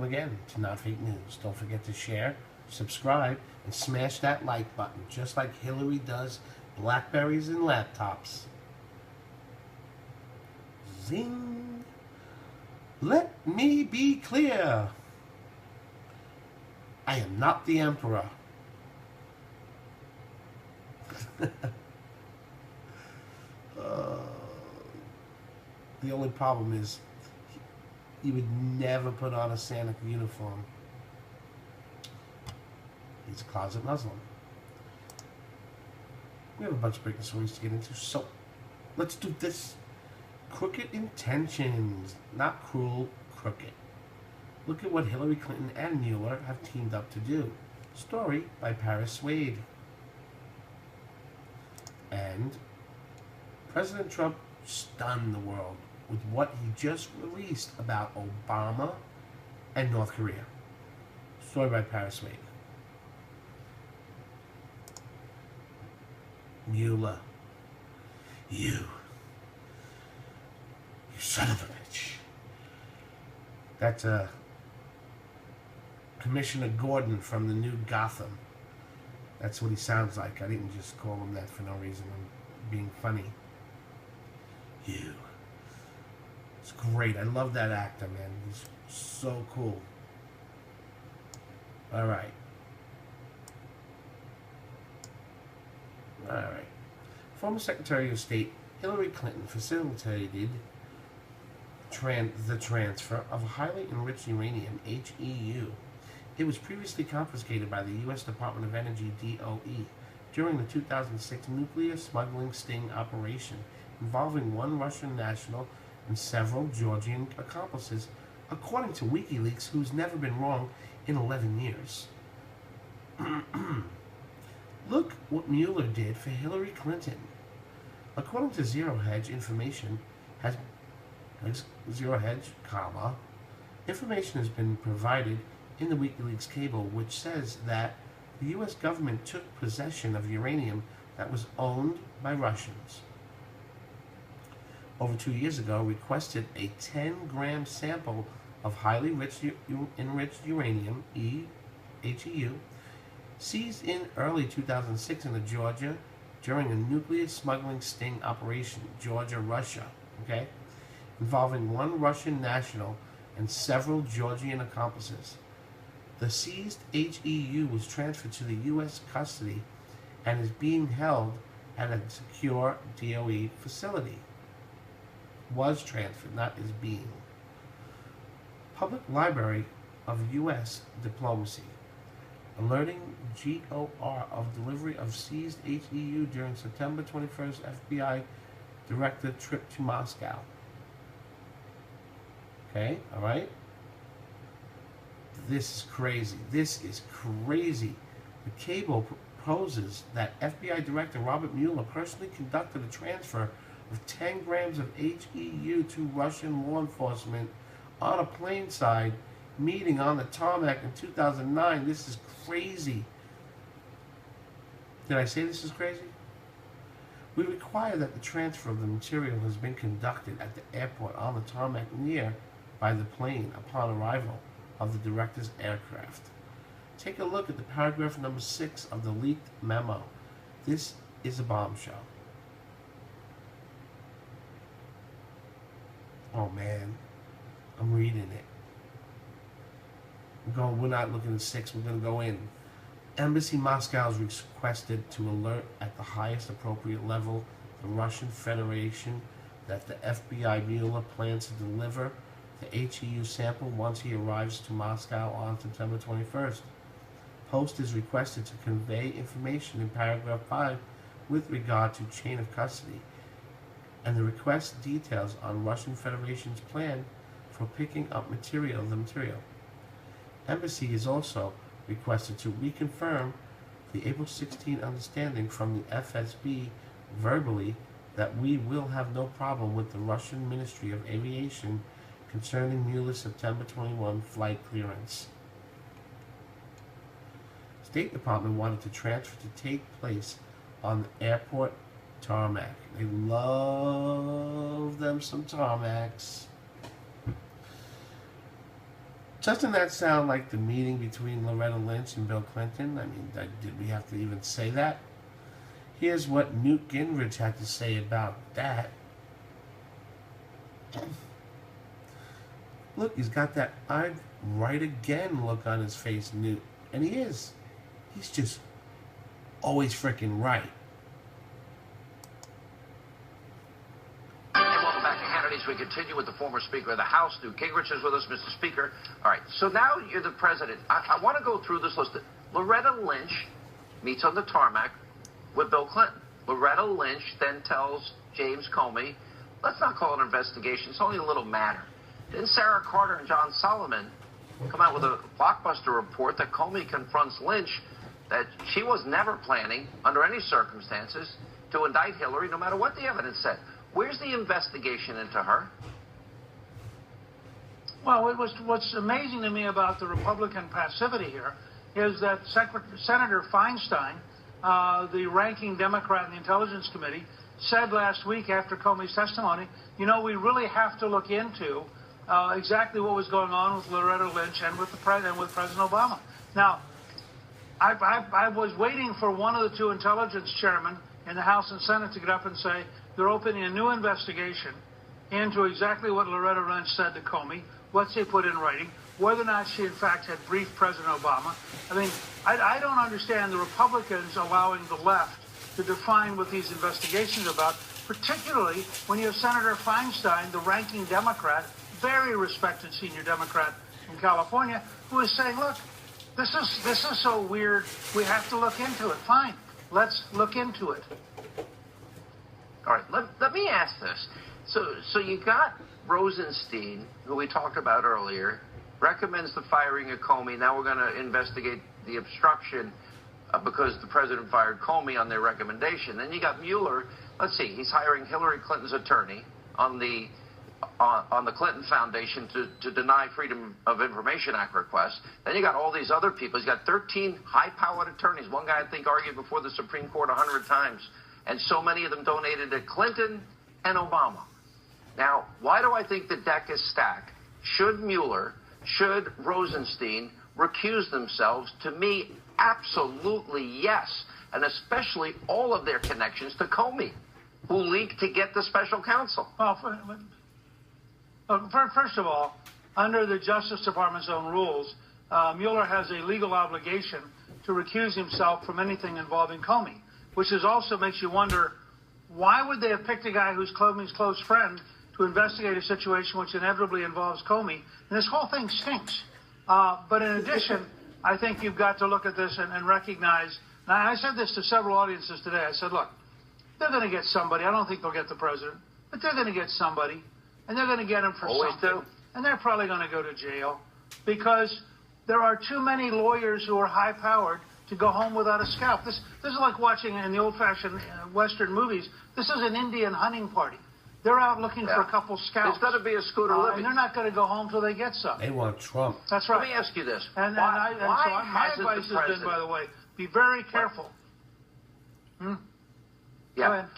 again to Not Fake News. Don't forget to share, subscribe, and smash that like button, just like Hillary does Blackberries and laptops. Zing! Let me be clear. I am not the emperor. The only problem is he would never put on a Santa uniform. He's a closet Muslim. We have a bunch of breaking stories to get into, so let's do this. Crooked intentions, not cruel, crooked. Look at what Hillary Clinton and Mueller have teamed up to do. Story by Paris Wade. And President Trump stunned the world with what he just released about Obama and North Korea. Story by Paris Wade. Mueller. You son of a bitch. That's Commissioner Gordon from the new Gotham. That's what he sounds like. I didn't just call him that for no reason. I'm being funny. You. It's great. I love that actor, man. He's so cool. Alright. Alright. Former Secretary of State Hillary Clinton facilitated the transfer of highly enriched uranium, HEU. It was previously confiscated by the U.S. Department of Energy, DOE, during the 2006 nuclear smuggling sting operation involving one Russian national and several Georgian accomplices, according to WikiLeaks, who's never been wrong in 11 years. Look what Mueller did for Hillary Clinton. According to Zero Hedge, information has information has been provided in the WikiLeaks cable, which says that the U.S. government took possession of uranium that was owned by Russians. Over 2 years ago, requested a 10-gram sample of highly enriched uranium, HEU, seized in early 2006 in Georgia during a nuclear smuggling sting operation, Georgia-Russia, okay, involving one Russian national and several Georgian accomplices. The seized HEU was transferred to the U.S. custody and is being held at a secure DOE facility. Was transferred, not is being. Public Library of U.S. Diplomacy. Alerting GOR of delivery of seized HEU during September 21st FBI director trip to Moscow. Okay, all right? This is crazy. This is crazy. The cable proposes that FBI Director Robert Mueller personally conducted a transfer of 10 grams of HEU to Russian law enforcement on a plane-side meeting on the tarmac in 2009. This is crazy. Did I say this is crazy? We require that the transfer of the material has been conducted at the airport on the tarmac near by the plane upon arrival of the director's aircraft. Take a look at the paragraph number 6 of the leaked memo. This is a bombshell. Oh man, I'm reading it. We're not looking at 6, we're going to go in. Embassy Moscow is requested to alert at the highest appropriate level the Russian Federation that the FBI Mueller plans to deliver the HEU sample once he arrives to Moscow on September 21st. Post is requested to convey information in paragraph 5 with regard to chain of custody, and the request details on Russian Federation's plan for picking up the material. Embassy is also requested to reconfirm the April 16 understanding from the FSB verbally that we will have no problem with the Russian Ministry of Aviation concerning Mueller's September 21 flight clearance. State Department wanted the transfer to take place on the airport tarmac. They love them some tarmacs. Doesn't that sound like the meeting between Loretta Lynch and Bill Clinton? I mean, did we have to even say that? Here's what Newt Gingrich had to say about that. Look, he's got that "I'm right again" look on his face, Newt. And he is. He's just always freaking right. We continue with the former Speaker of the House. Newt Gingrich is with us, Mr. Speaker. All right, so now you're the president. I want to go through this list. Loretta Lynch meets on the tarmac with Bill Clinton. Loretta Lynch then tells James Comey, let's not call it an investigation. It's only a little matter. Then Sarah Carter and John Solomon come out with a blockbuster report that Comey confronts Lynch that she was never planning, under any circumstances, to indict Hillary, no matter what the evidence said. Where's the investigation into her? Well, what's amazing to me about the Republican passivity here is that Senator Feinstein, the ranking Democrat in the Intelligence Committee, said last week after Comey's testimony, you know, we really have to look into exactly what was going on with Loretta Lynch and with President Obama. Now, I was waiting for one of the two intelligence chairmen in the House and Senate to get up and say they're opening a new investigation into exactly what Loretta Lynch said to Comey, what they put in writing, whether or not she in fact had briefed President Obama. I mean, I don't understand the Republicans allowing the left to define what these investigations are about, particularly when you have Senator Feinstein, the ranking Democrat, very respected senior Democrat in California, who is saying, look, this is so weird, we have to look into it. Fine, let's look into it. All right, let me ask this. So you got Rosenstein, who we talked about earlier, recommends the firing of Comey. Now we're going to investigate the obstruction because the president fired Comey on their recommendation. Then you got Mueller. Let's see, he's hiring Hillary Clinton's attorney on the Clinton Foundation to deny Freedom of Information Act requests. Then you got all these other people. He's got 13 high-powered attorneys. One guy, I think, argued before the Supreme Court 100 times. And so many of them donated to Clinton and Obama. Now, why do I think the deck is stacked? Should Mueller, should Rosenstein recuse themselves? To me, absolutely yes. And especially all of their connections to Comey, who leaked to get the special counsel. Well, first of all, under the Justice Department's own rules, Mueller has a legal obligation to recuse himself from anything involving Comey, which also makes you wonder, why would they have picked a guy who's Comey's close friend to investigate a situation which inevitably involves Comey? And this whole thing stinks. But in addition, I think you've got to look at this and recognize, and I said this to several audiences today, I said, look, they're going to get somebody. I don't think they'll get the president, but they're going to get somebody, and they're going to get him for Always something. do. And they're probably going to go to jail because there are too many lawyers who are high-powered to go home without a scalp. This is like watching in the old-fashioned Western movies. This is an Indian hunting party. They're out looking for a couple scalps. There's got to be a Scooter Libby. And they're not going to go home till they get some. They want Trump. That's right. Let me ask you this. And why my hasn't advice the has president... been, by the way, be very careful. Yeah. Go ahead.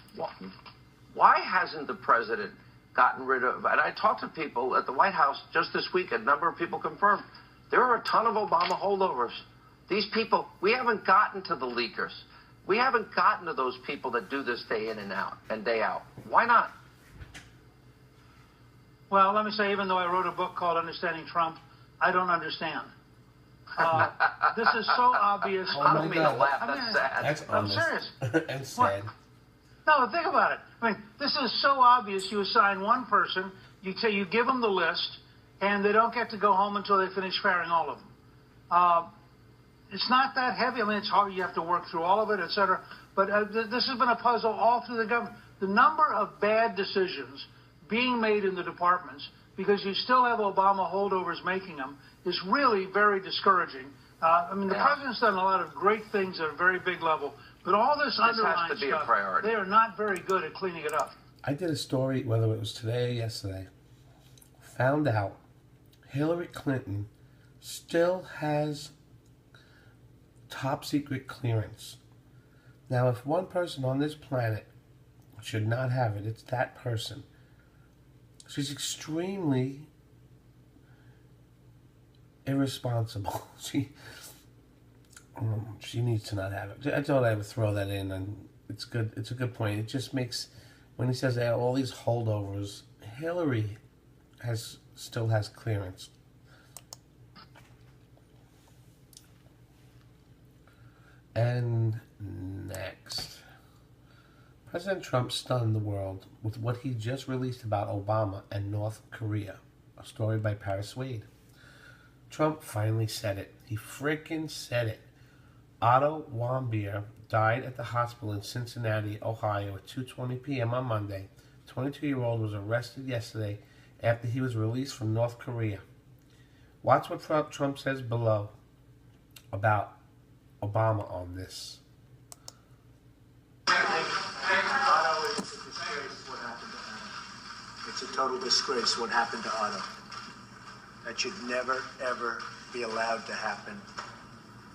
Why hasn't the president gotten rid of... And I talked to people at the White House just this week, a number of people confirmed, there are a ton of Obama holdovers. These people, we haven't gotten to the leakers. We haven't gotten to those people that do this day in and out and day out. Why not? Well, let me say, even though I wrote a book called Understanding Trump, I don't understand. This is so obvious. I don't mean to laugh. That's sad. That's I'm honest. serious. And sad. No, think about it. I mean, this is so obvious. You assign one person, you give them the list, and they don't get to go home until they finish firing all of them. It's not that heavy. I mean, it's hard. You have to work through all of it, et cetera. But this has been a puzzle all through the government. The number of bad decisions being made in the departments, because you still have Obama holdovers making them, is really very discouraging. I mean, the president's done a lot of great things at a very big level, but all this underlying has to be stuff, a priority. they are not very good at cleaning it up. I did a story, whether it was today or yesterday, found out Hillary Clinton still has top secret clearance. Now, if one person on this planet should not have it, it's that person. She's extremely irresponsible. She needs to not have it. I thought I would throw that in, and it's good. It's a good point. It just makes, when he says all these holdovers, Hillary still has clearance. And next, President Trump stunned the world with what he just released about Obama and North Korea. A story by Paris Wade. Trump finally said it. He freaking said it. Otto Warmbier died at the hospital in Cincinnati, Ohio at 2:20 p.m. on Monday. The 22-year-old was arrested yesterday after he was released from North Korea. Watch what Trump says below about Obama on this. It's a total disgrace what happened to Otto. That should never, ever be allowed to happen.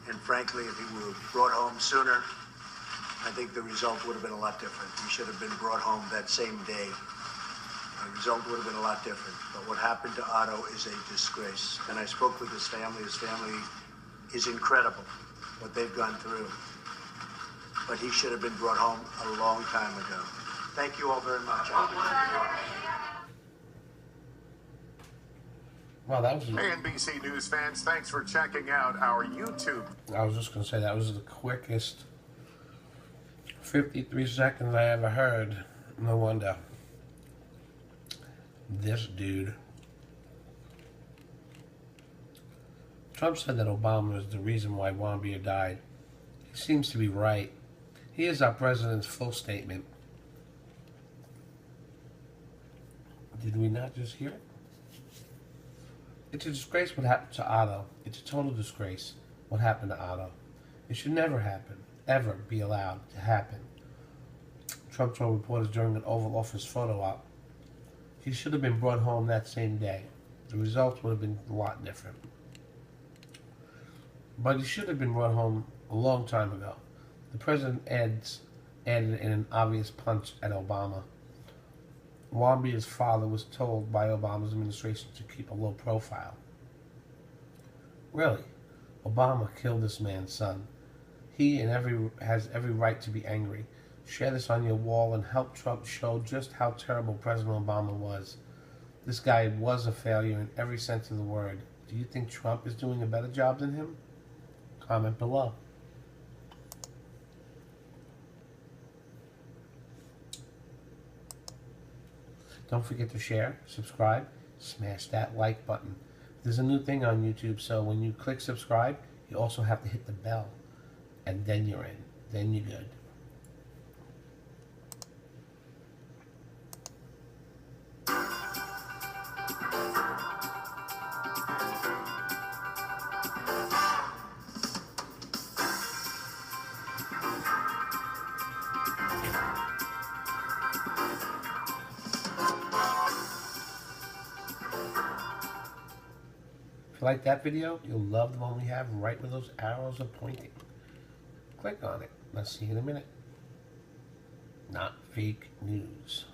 And frankly, if he were brought home sooner, I think the result would have been a lot different. He should have been brought home that same day. The result would have been a lot different. But what happened to Otto is a disgrace. And I spoke with his family. His family is incredible, what they've gone through. But he should have been brought home a long time ago. Thank you all very much. Wow, that was... Hey, NBC News fans, thanks for checking out our YouTube. I was just going to say, that was the quickest 53 seconds I ever heard. No wonder. This dude. Trump said that Obama is the reason why Warmbier died. He seems to be right. Here's our president's full statement. Did we not just hear it? It's a disgrace what happened to Otto. It's a total disgrace what happened to Otto. It should never happen, ever be allowed to happen. Trump told reporters during an Oval Office photo op, he should have been brought home that same day. The results would have been a lot different. But he should have been brought home a long time ago. The president added in an obvious punch at Obama. Wambier's father was told by Obama's administration to keep a low profile. Really? Obama killed this man's son. He has every right to be angry. Share this on your wall and help Trump show just how terrible President Obama was. This guy was a failure in every sense of the word. Do you think Trump is doing a better job than him? Comment below. Don't forget to share, subscribe, smash that like button. There's a new thing on YouTube, so when you click subscribe, you also have to hit the bell. And then you're in. Then you're good. If you like that video, you'll love the one we have right where those arrows are pointing. Click on it. I'll see you in a minute. Not fake news.